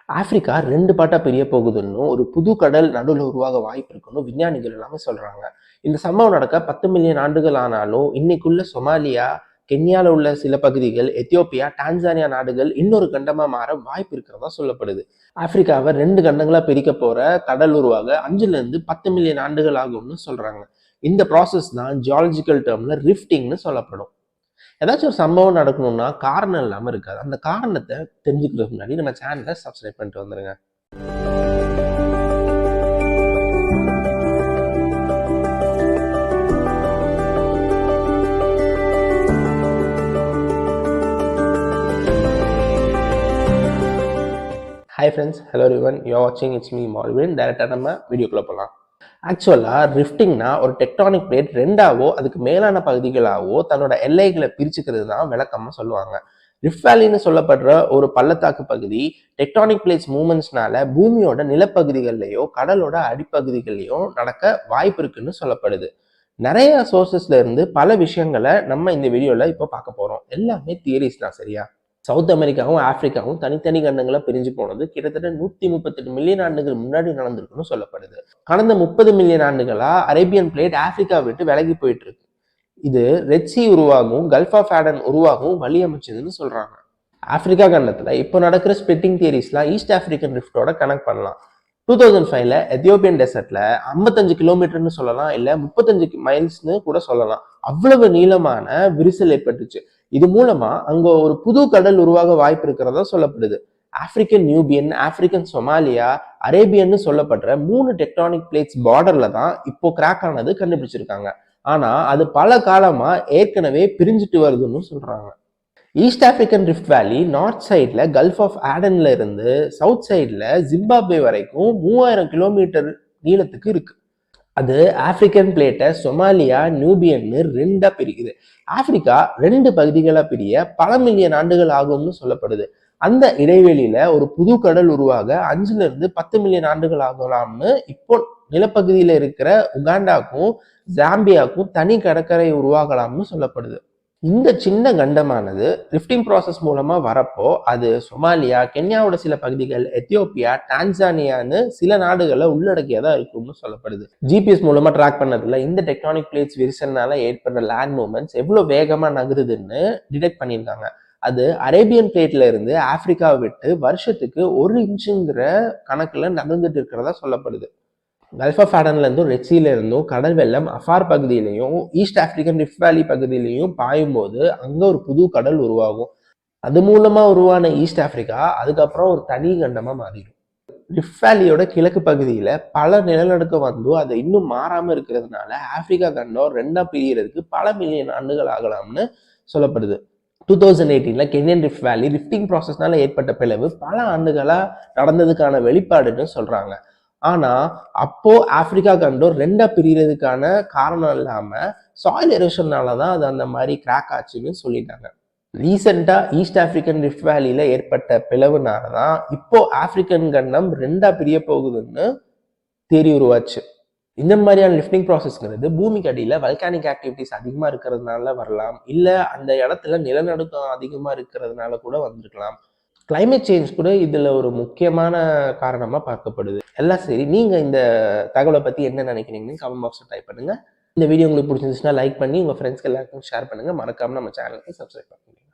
Africa 2 பார்ட்டா பிரிய போகுதுன்னும், ஒரு புது கடல் நடுவுல உருவாக வாய்ப்பு இருக்குன்னு விஞ்ஞானிகள் எல்லாமே சொல்றாங்க. இந்த சம்பவம் நடக்க 10 மில்லியன் ஆண்டுகள் ஆனாலும், இன்னைக்குள்ள சொமாலியா, கென்யால உள்ள சில பகுதிகள், எத்தியோப்பியா, டான்சானியா நாடுகள் இன்னொரு கண்டமா மாற வாய்ப்பு இருக்கிறதா சொல்லப்படுது. ஆப்பிரிக்காவை 2 கண்டங்களா பிரிக்க போற கடல் உருவாக 5ல இருந்து 10 மில்லியன் ஆண்டுகள் ஆகும்னு சொல்றாங்க. இந்த ப்ராசஸ் தான் ஜியாலஜிக்கல் டேர்ம்ல ரிஃப்டிங்னு சொல்லப்படும். ஏதாச்சும் ஒரு சம்பவம் நடக்கணும்னா காரணம் இல்லாம இருக்காது. அந்த காரணத்தை தெரிஞ்சுக்கிறதுக்கு முன்னாடி நம்ம சேனலை சப்ஸ்கிரைப் பண்ணிட்டு வந்துருங்க. Hi friends, hello everyone, you are வாட்சிங் இட்ஸ் மீ மால்வின். டைரக்டாக நம்ம வீடியோக்குள்ளே போகலாம். ஆக்சுவலாக ரிஃப்டிங்னா ஒரு டெக்டானிக் பிளேட் ரெண்டாவோ அதுக்கு மேலான பகுதிகளாவோ தன்னோட எல்லைகளை பிரிச்சுக்கிறது தான் விளக்கமாக சொல்லுவாங்க. ரிஃப்ட் வேலின்னு சொல்லப்படுற ஒரு பள்ளத்தாக்கு பகுதி டெக்டானிக் பிளேட்ஸ் மூமெண்ட்ஸ்னால பூமியோட நிலப்பகுதிகள்லையோ கடலோட அடிப்பகுதிகள்லையோ நடக்க வாய்ப்பு இருக்குன்னு சொல்லப்படுது. நிறைய சோர்சஸ்ல இருந்து பல விஷயங்களை நம்ம இந்த வீடியோல இப்போ பார்க்க போறோம். எல்லாமே தியரிஸ் தான், சரியா? சவுத் அமெரிக்காவும் ஆப்பிரிக்காவும் தனித்தனி கண்டங்களா பிரிஞ்சு போனது கிட்டத்தட்ட 138 மில்லியன் ஆண்டுகள் முன்னாடி நடந்திருக்குன்னு சொல்லப்படுது. கடந்த 30 மில்லியன் ஆண்டுகளா அரேபியன் பிளேட் ஆப்பிரிக்கா விட்டு விலகி போயிட்டு இருக்கு. இது ரெட்சி உருவாகவும் கல்ஃப் ஆஃப் ஆடன் உருவாகவும் வழி அமைச்சதுன்னு சொல்றாங்க. ஆப்பிரிக்கா கண்டத்துல இப்போ நடக்கிற ஸ்பிளிட்டிங் தியரிஸ்லாம் ஈஸ்ட் ஆப்பிரிக்கன் ரிஃப்டோட கனெக்ட் பண்ணலாம். 2005ல எத்தியோப்பியன் டெசர்ட்ல 55 கிலோமீட்டர்னு சொல்லலாம், இல்ல 35 மைல்ஸ்னு கூட சொல்லலாம், அவ்வளவு நீளமான விரிசல் ஏற்பட்டுச்சு. இது மூலமா அங்க ஒரு புது கடல் உருவாக வாய்ப்பு இருக்கிறதா சொல்லப்படுது. ஆப்பிரிக்கன் நியூபியன், ஆப்பிரிக்கன் சொமாலியா, அரேபியன்னு சொல்லப்படுற 3 டெக்டானிக் பிளேட்ஸ் பார்டர்ல தான் இப்போ கிராக் ஆனது கண்டுபிடிச்சிருக்காங்க. ஆனா அது பல காலமா ஏற்கனவே பிரிஞ்சுட்டு வருதுன்னு சொல்றாங்க. ஈஸ்ட் ஆப்பிரிக்கன் ரிஃப்ட் வேலி நார்த் சைட்ல கல்ஃப் ஆஃப் ஆடன்ல இருந்து சவுத் சைட்ல ஜிம்பாப்வே வரைக்கும் 3000 கிலோமீட்டர் நீளத்துக்கு இருக்கு. அது ஆப்பிரிக்கன் பிளேட்டை சொமாலியா, நியூபியன்னு 2ஆ பிரிக்குது. ஆப்பிரிக்கா 2 பகுதிகளா பிரிய பல மில்லியன் ஆண்டுகள் ஆகும்னு சொல்லப்படுது. அந்த இடைவெளியில ஒரு புது கடல் உருவாக 5ல இருந்து 10 மில்லியன் ஆண்டுகள் ஆகலாம்னு இப்போ நிலப்பகுதியில இருக்கிற உகாண்டாக்கும் ஜாம்பியாக்கும் தனி கடற்கரை உருவாகலாம்னு சொல்லப்படுது. இந்த சின்ன கண்டமானது ரிஃப்டிங் ப்ராசஸ் மூலமா வரப்போ அது சொமாலியா, கென்யாவோட சில பகுதிகள், எத்தியோப்பியா, டான்சானியான்னு சில நாடுகளை உள்ளடக்கியதா இருக்கும்னு சொல்லப்படுது. ஜிபிஎஸ் மூலமா ட்ராக் பண்ணதுல இந்த டெக்டானிக் பிளேட்ஸ் விரிசல்னால ஏற்படுற லேண்ட் மூவ்மெண்ட்ஸ் எவ்வளவு வேகமா நகருதுன்னு டிடெக்ட் பண்ணியிருக்காங்க. அது அரேபியன் பிளேட்ல இருந்து ஆப்பிரிக்காவை விட்டு வருஷத்துக்கு 1 இன்ச்சுங்கிற கணக்குல நடந்துட்டு இருக்கிறதா சொல்லப்படுது. கல்ஃப் ஆஃப் ஆடன்ல இருந்தும் ரெட்சியில இருந்தும் கடல் வெள்ளம் அஃபார் பகுதியிலையும் ஈஸ்ட் ஆப்பிரிக்கன் ரிஃப்ட் வேலி பகுதியிலையும் பாயும் போது அங்க ஒரு புது கடல் உருவாகும். அது மூலமா உருவான ஈஸ்ட் ஆப்பிரிக்கா அதுக்கப்புறம் ஒரு தனி கண்டமா மாறிடும். ரிஃப்ட் வேலியோட கிழக்கு பகுதியில பல நிலநடுக்கம் வந்தும் அதை இன்னும் மாறாம இருக்கிறதுனால ஆப்பிரிக்கா கண்டம் 2ஆ பிரியறதுக்கு பல மில்லியன் ஆண்டுகள் ஆகலாம்னு சொல்லப்படுது. 2018ல கென்யன் ரிஃப்ட் வேலி ரிஃப்டிங் ப்ராசஸ்னால ஏற்பட்ட பிளவு பல ஆண்டுகளா நடந்ததுக்கான வெளிப்பாடுன்னு சொல்றாங்க. ஆனா அப்போ ஆப்பிரிக்கா கண்டம் 2ஆ பிரியறதுக்கான காரணம் இல்லாம சாயில் எரோஷன்னாலதான் அது அந்த மாதிரி கிராக் ஆச்சுன்னு சொல்லிட்டாங்க. ரீசெண்டா ஈஸ்ட் ஆப்பிரிக்கன் ரிஃப்ட் வேலியில ஏற்பட்ட பிளவுனாலதான் இப்போ ஆப்பிரிக்கன் கண்டம் 2ஆ பிரிய போகுதுன்னு தேரி உருவாச்சு. இந்த மாதிரியான லிஃப்டிங் ப்ராசஸ்ங்கிறது பூமிக்கு அடியில வல்கானிக் ஆக்டிவிட்டிஸ் அதிகமா இருக்கிறதுனால வரலாம், இல்ல அந்த இடத்துல நிலநடுக்கம் அதிகமா இருக்கிறதுனால கூட வந்திருக்கலாம். கிளைமேட் சேஞ்ச் கூட இதுல ஒரு முக்கியமான காரணமா பார்க்கப்படுது. எல்லாம் சரி, நீங்க இந்த தகவலை பத்தி என்ன நினைக்கிறீங்கன்னு கமெண்ட் பாக்ஸ்ல டைப் பண்ணுங்க. இந்த வீடியோ உங்களுக்கு பிடிச்சிருந்துச்சுன்னா லைக் பண்ணி உங்க ஃப்ரெண்ட்ஸ்க்கு எல்லாருக்கும் ஷேர் பண்ணுங்க. மறக்காம நம்ம சேனலுக்கு சப்ஸ்கிரைப் பண்ணுங்க.